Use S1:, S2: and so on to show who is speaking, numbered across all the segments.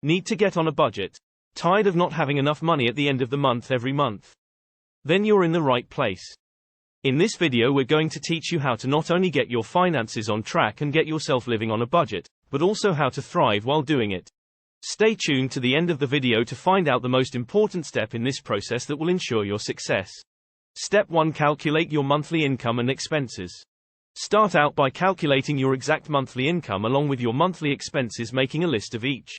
S1: Need to get on a budget? Tired of not having enough money at the end of the month every month? Then you're in the right place. In this video we're going to teach you how to not only get your finances on track and get yourself living on a budget, but also how to thrive while doing it. Stay tuned to the end of the video to find out the most important step in this process that will ensure your success. Step 1. Calculate your monthly income and expenses. Start out by calculating your exact monthly income along with your monthly expenses, making a list of each.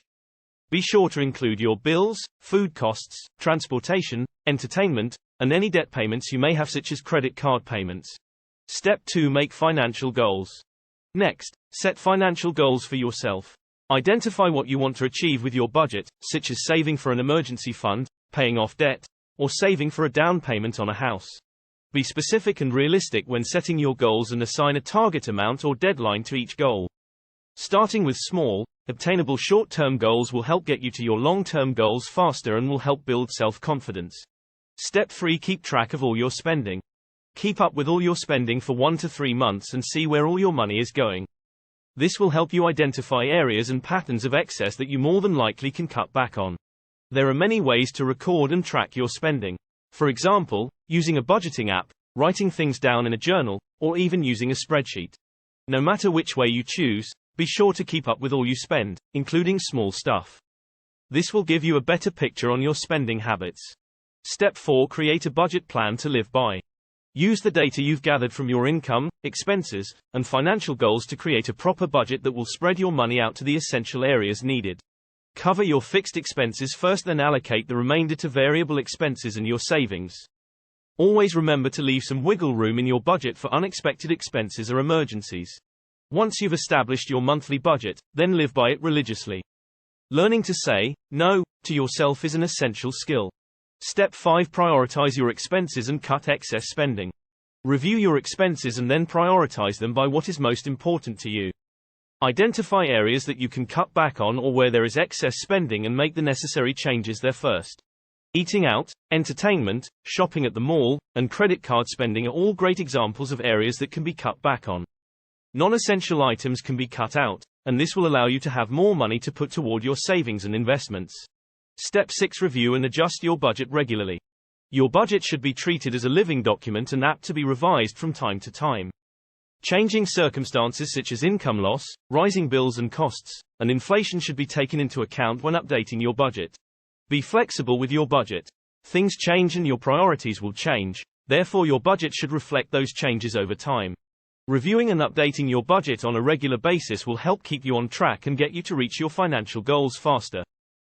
S1: Be sure to include your bills, food costs, transportation, entertainment, and any debt payments you may have such as credit card payments. Step 2. Make financial goals. Next, set financial goals for yourself. Identify what you want to achieve with your budget, such as saving for an emergency fund, paying off debt, or saving for a down payment on a house. Be specific and realistic when setting your goals and assign a target amount or deadline to each goal. Starting with small, obtainable short-term goals will help get you to your long-term goals faster and will help build self-confidence. Step 3. Keep track of all your spending. Keep up with all your spending for 1 to 3 months and see where all your money is going. This will help you identify areas and patterns of excess that you more than likely can cut back on. There are many ways to record and track your spending. For example, using a budgeting app, writing things down in a journal, or even using a spreadsheet. No matter which way you choose, be sure to keep up with all you spend, including small stuff. This will give you a better picture on your spending habits. Step 4. Create a budget plan to live by. Use the data you've gathered from your income, expenses, and financial goals to create a proper budget that will spread your money out to the essential areas needed. Cover your fixed expenses first, then allocate the remainder to variable expenses and your savings. Always remember to leave some wiggle room in your budget for unexpected expenses or emergencies. Once you've established your monthly budget, then live by it religiously. Learning to say no to yourself is an essential skill. Step 5. Prioritize your expenses and cut excess spending. Review your expenses and then prioritize them by what is most important to you. Identify areas that you can cut back on or where there is excess spending and make the necessary changes there first. Eating out, entertainment, shopping at the mall, and credit card spending are all great examples of areas that can be cut back on. Non-essential items can be cut out, and this will allow you to have more money to put toward your savings and investments. Step 6. Review and adjust your budget regularly. Your budget should be treated as a living document and apt to be revised from time to time. Changing circumstances such as income loss, rising bills and costs, and inflation should be taken into account when updating your budget. Be flexible with your budget. Things change and your priorities will change, therefore your budget should reflect those changes over time. Reviewing and updating your budget on a regular basis will help keep you on track and get you to reach your financial goals faster.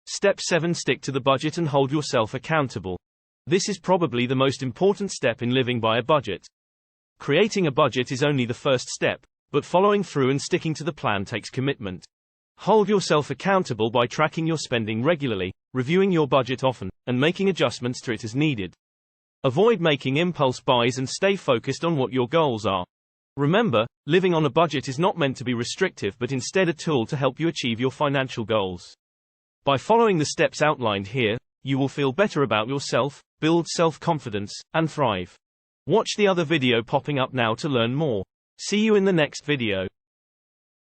S1: Step 7. Stick to the budget and hold yourself accountable. This is probably the most important step in living by a budget. Creating a budget is only the first step, but following through and sticking to the plan takes commitment. Hold yourself accountable by tracking your spending regularly, reviewing your budget often, and making adjustments to it as needed. Avoid making impulse buys and stay focused on what your goals are. Remember, living on a budget is not meant to be restrictive but instead a tool to help you achieve your financial goals. By following the steps outlined here, you will feel better about yourself, build self-confidence, and thrive. Watch the other video popping up now to learn more. See you in the next video.